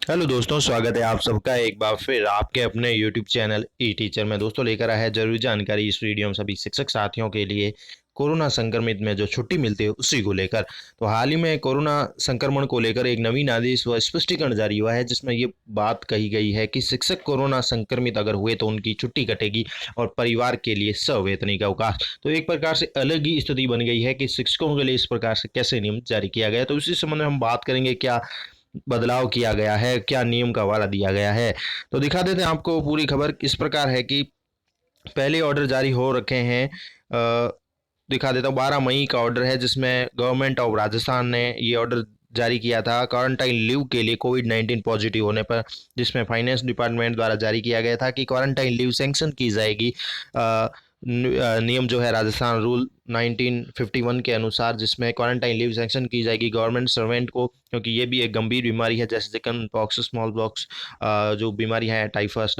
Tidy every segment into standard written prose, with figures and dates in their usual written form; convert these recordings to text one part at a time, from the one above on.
Hello दोस्तों, स्वागत है आप सबका एक बार फिर आपके अपने YouTube चैनल ई टीचर में। दोस्तों लेकर आया है जरूरी जानकारी इस वीडियो में सभी शिक्षक साथियों के लिए कोरोना संक्रमित में जो छुट्टी मिलती है उसी को लेकर। तो हाल ही में कोरोना संक्रमण को लेकर एक नवीन आदेश व स्पष्टीकरण जारी हुआ है, जिसमें ये बात कही गई है कि शिक्षक कोरोना संक्रमित अगर हुए तो उनकी छुट्टी कटेगी और परिवार के लिए सवैतनिक अवकाश। तो एक प्रकार से अलग ही स्थिति बन गई है कि शिक्षकों के लिए इस प्रकार से कैसे नियम जारी किया गया है। तो इसी संबंध में हम बात करेंगे, क्या बदलाव किया गया है, क्या नियम का हवाला दिया गया है। तो दिखा देते हैं आपको। पूरी खबर इस प्रकार है कि पहले ऑर्डर जारी हो रखे हैं। दिखा देता हूँ, 12 मई का ऑर्डर है, जिसमें गवर्नमेंट ऑफ राजस्थान ने ये ऑर्डर जारी किया था क्वारंटाइन लीव के लिए कोविड-19 पॉजिटिव होने पर, जिसमें फाइनेंस डिपार्टमेंट द्वारा जारी किया गया था कि क्वारंटाइन लीव सैंक्शन की जाएगी। नियम जो है राजस्थान रूल 1951 के अनुसार, जिसमें क्वारंटाइन लीव सैंक्शन की जाएगी गवर्नमेंट सर्वेंट को, क्योंकि ये भी एक गंभीर बीमारी है जैसे चिकन पॉक्स, स्मॉल पॉक्स, जो बीमारी है, टाइफस,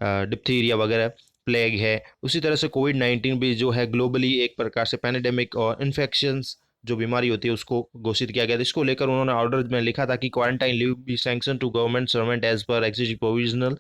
डिप्थीरिया वगैरह, प्लेग है। उसी तरह से कोविड-19 भी जो है ग्लोबली एक प्रकार से पैंडेमिक और इन्फेक्शंस जो बीमारी होती है उसको घोषित किया गया था। इसको लेकर उन्होंने ऑर्डर में लिखा था कि quarantine leave be sanction to government servant as per existing provisional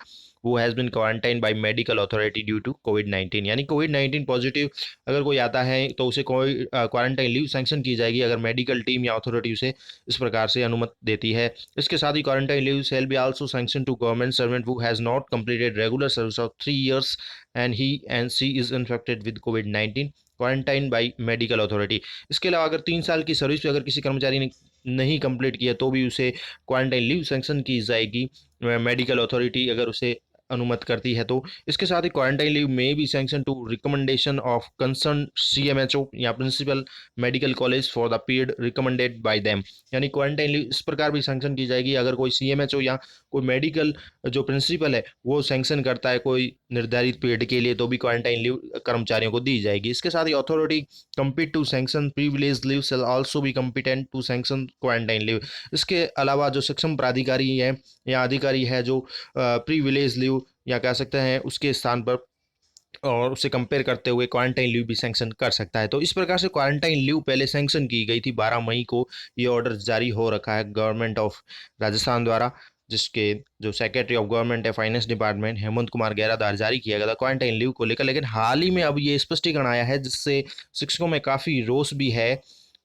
who has been quarantine by medical authority due to कोविड-19। यानी कोविड-19 पॉजिटिव अगर कोई आता है तो उसे कोई क्वारंटाइन लीव सैंक्शन की जाएगी अगर मेडिकल टीम या अथॉरिटी उसे इस प्रकार से अनुमति देती है। इसके साथ ही quarantine leave shall be also sanction to government servant who has not completed regular service of 3 years and he and she is infected with कोविड-19 क्वारंटाइन बाय मेडिकल अथॉरिटी। इसके अलावा अगर 3 साल की सर्विस पे अगर किसी कर्मचारी ने नहीं कंप्लीट किया तो भी उसे क्वारंटाइन लीव सैंक्शन की जाएगी, मेडिकल अथॉरिटी अगर उसे अनुमति करती है तो। इसके साथ ही क्वारंटाइन लीव में भी sanction to recommendation of concern CMHO या principal medical college for the period recommended by them. यानी क्वारंटाइन लीव इस प्रकार भी सैंक्शन की जाएगी अगर कोई सीएमएचओ या कोई मेडिकल जो प्रिंसिपल है वो सैंक्शन करता है कोई निर्धारित पीरियड के लिए, तो भी क्वारंटाइन लीव कर्मचारियों को दी जाएगी। इसके साथ ही authority compete to sanction privilege leave shall also be competent to sanction quarantine leave। इसके अलावा जो सक्षम प्राधिकारी है या अधिकारी है जो प्रिविलेज लीव या कह सकते हैं उसके स्थान पर और उसे कंपेयर करते हुए क्वारंटाइन लीव भी सैंक्शन कर सकता है। तो इस प्रकार से क्वारंटाइन लीव पहले सैंक्शन की गई थी 12 मई को। ये ऑर्डर जारी हो रखा है गवर्नमेंट ऑफ राजस्थान द्वारा, जिसके जो सेक्रेटरी ऑफ गवर्नमेंट है फाइनेंस डिपार्टमेंट हेमंत कुमार गहरा द्वारा जारी किया गया था क्वारंटाइन लीव को लेकर। लेकिन हाल ही में अब ये स्पष्टीकरण आया है जिससे शिक्षकों में काफ़ी रोष भी है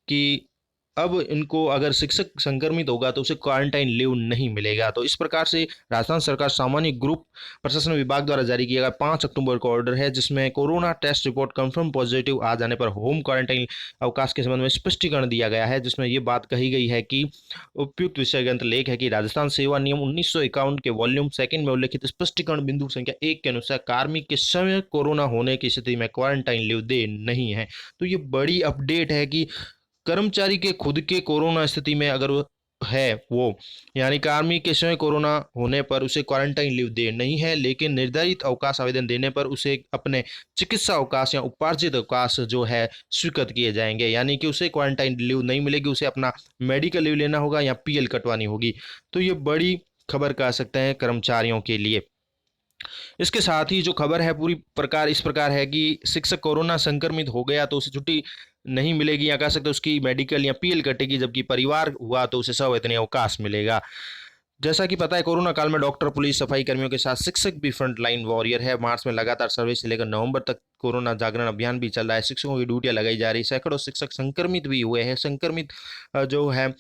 कि अब इनको अगर शिक्षक संक्रमित होगा तो उसे क्वारंटाइन लीव नहीं मिलेगा। तो इस प्रकार से राजस्थान सरकार सामान्य ग्रुप प्रशासन विभाग द्वारा जारी किया गया 5 अक्टूबर को ऑर्डर है, जिसमें corona test report confirm positive आ जाने पर होम क्वारंटाइन अवकाश के संबंध में स्पष्टीकरण दिया गया है, जिसमें ये बात कही गई है कि उपयुक्त विषय ग्रंथ लेख है कि राजस्थान सेवा नियम 1951 के वॉल्यूम सेकंड में उल्लिखित स्पष्टीकरण बिंदु संख्या 1 के अनुसार कार्मिक के समय कोरोना होने की स्थिति में क्वारंटाइन लीव दे नहीं है। तो ये बड़ी अपडेट है कि कर्मचारी के खुद के कोरोना स्थिति में अगर वो है वो, यानी कार्मिक के समय कोरोना होने पर उसे क्वारंटाइन लीव दे नहीं है, लेकिन निर्धारित अवकाश आवेदन देने पर उसे अपने चिकित्सा अवकाश या उपार्जित अवकाश जो है स्वीकृत किए जाएंगे। यानी कि उसे क्वारंटाइन लीव नहीं मिलेगी, उसे अपना मेडिकल लीव लेना होगा या पीएल कटवानी होगी। तो ये बड़ी खबर कह सकते हैं कर्मचारियों के लिए। इसके साथ ही जो खबर है पूरी प्रकार इस प्रकार है कि शिक्षक कोरोना संक्रमित हो गया तो उसे छुट्टी नहीं मिलेगी या कह सकते उसकी मेडिकल या पीएल कटेगी, जबकि परिवार हुआ तो उसे सवैतनिक अवकाश मिलेगा। जैसा कि पता है कोरोना काल में डॉक्टर, पुलिस, सफाई कर्मियों के साथ शिक्षक भी फ्रंट लाइन वॉरियर है। मार्च में लगातार सर्वे से लेकर नवंबर तक कोरोना जागरण अभियान भी चल रहा है। शिक्षकों की ड्यूटियां लगाई जा रही है। सैकड़ों शिक्षक संक्रमित भी हुए हैं। संक्रमित जो है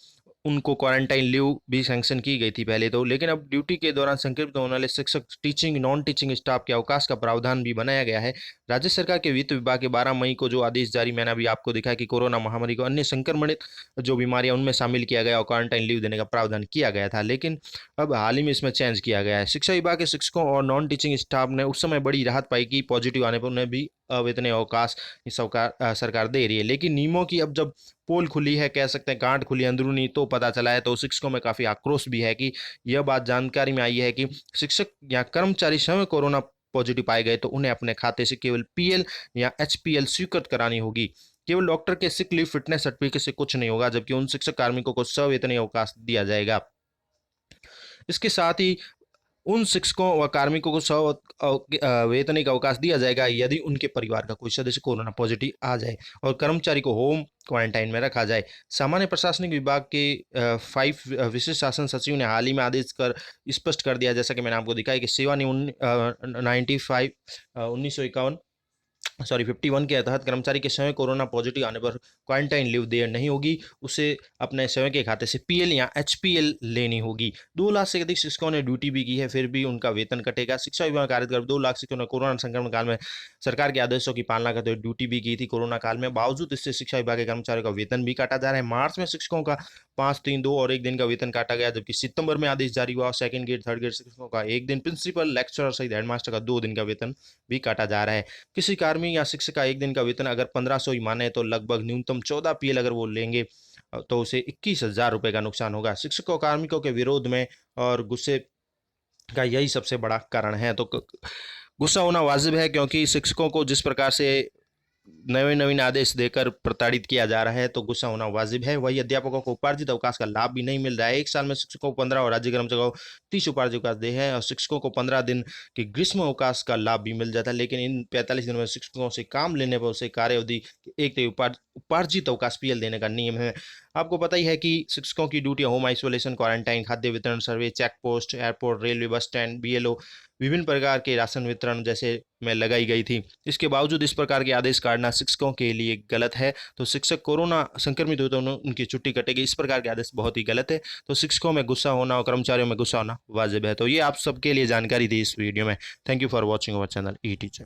उनको क्वारंटाइन लीव भी सैंक्शन की गई थी पहले तो, लेकिन अब ड्यूटी के दौरान संक्रमित होने वाले शिक्षक, टीचिंग नॉन टीचिंग स्टाफ के अवकाश का प्रावधान भी बनाया गया है। राज्य सरकार के वित्त विभाग के 12 मई को जो आदेश जारी, मैंने अभी आपको दिखाया कि कोरोना महामारी को अन्य संक्रमणित जो बीमारियां उनमें शामिल किया गया और क्वारंटाइन लीव देने का प्रावधान किया गया था, लेकिन अब हाल ही में इसमें चेंज किया गया है। शिक्षा विभाग के शिक्षकों और नॉन टीचिंग स्टाफ ने उस समय बड़ी राहत पाई कि पॉजिटिव आने पर उन्हें भी अवेतनिक अवकाश सरकार दे रही है। लेकिन नियमों की अब जब पोल खुली है, कह सकते हैं गांठ खुली अंदरूनी, तो पता चला है तो शिक्षकों में काफ़ी आक्रोश भी है कि यह बात जानकारी में आई है कि शिक्षक या कर्मचारी स्वयं कोरोना पॉजिटिव पाए गए तो उन्हें अपने खाते से केवल पीएल या एचपीएल स्वीकृत करानी होगी। केवल डॉक्टर के सिक लीव फिटनेस सर्टिफिकेट से कुछ नहीं होगा, जबकि उन शिक्षक कार्मिकों को सवेतनिक अवकाश दिया जाएगा। इसके साथ ही उन शिक्षकों व कार्मिकों को वेतनिक अवकाश दिया जाएगा यदि उनके परिवार का कोई सदस्य कोरोना पॉजिटिव आ जाए और कर्मचारी को होम क्वारंटाइन में रखा जाए। सामान्य प्रशासनिक विभाग के 5 विशेष शासन सचिव ने हाल ही में आदेश कर स्पष्ट कर दिया, जैसा कि मैंने आपको दिखाया, कि सेवा 95 1951 51 के तहत कर्मचारी के स्वयं कोरोना पॉजिटिव आने पर क्वारंटाइन लीव देय नहीं होगी, उसे अपने स्वयं के खाते से पीएल या एचपीएल लेनी होगी। 2 लाख से अधिक शिक्षकों ने ड्यूटी भी की है, फिर भी उनका वेतन कटेगा। शिक्षा विभाग कार्यरत 2 लाख शिक्षकों ने कोरोना संक्रमण काल में सरकार के आदेशों की पालना करते हुए ड्यूटी भी की थी कोरोना काल में। बावजूद इससे शिक्षा विभाग के कर्मचारियों का वेतन भी काटा जा रहा है। मार्च में शिक्षकों का 5, 3, 2 और 1 दिन का वेतन काटा गया, जबकि सितंबर में आदेश जारी हुआ। सेकंड ग्रेड, थर्ड ग्रेड शिक्षकों का 1 दिन, प्रिंसिपल, लेक्चरर सहित हेडमास्टर का 2 दिन का वेतन भी काटा जा रहा है। किसी कार्मिक या शिक्षक का 1 दिन का वेतन अगर 1500 ही माने तो लगभग न्यूनतम 14 पीएल अगर वो लेंगे तो उसे 21,000 रुपए का नुकसान होगा। शिक्षकों कार्मिकों के विरोध में और गुस्से का यही सबसे बड़ा कारण है। तो गुस्सा होना वाजिब है, क्योंकि शिक्षकों को जिस प्रकार से नवीन नवीन आदेश देकर प्रताड़ित किया जा रहा है, तो गुस्सा होना वाजिब है। वही अध्यापकों को उपार्जित अवकाश का लाभ भी नहीं मिल रहा है। 1 साल में शिक्षकों को 15 और राज्य कर्मचारियों को 30 उपार्जित अवकाश दे है और शिक्षकों को 15 दिन की ग्रीष्म अवकाश का लाभ भी मिल जाता है, लेकिन इन 45 दिनों में शिक्षकों से काम लेने पर उसे कार्य अवधि एक उपार्जित अवकाश पीएल देने का नियम है। आपको पता ही है कि शिक्षकों की ड्यूटी होम आइसोलेशन, क्वारंटाइन, खाद्य वितरण, survey, check post, airport, railway, bus stand, BLO, विभिन्न प्रकार के राशन वितरण जैसे में लगाई गई थी। इसके बावजूद इस प्रकार के आदेश काटना शिक्षकों के लिए गलत है। तो शिक्षक कोरोना संक्रमित हुए तो उनकी छुट्टी कटेगी, इस प्रकार के आदेश बहुत ही गलत है। तो शिक्षकों में गुस्सा होना और कर्मचारियों में गुस्सा होना वाजिब है। तो ये आप सबके लिए जानकारी थी इस वीडियो में। Thank you for watching our channel E teacher.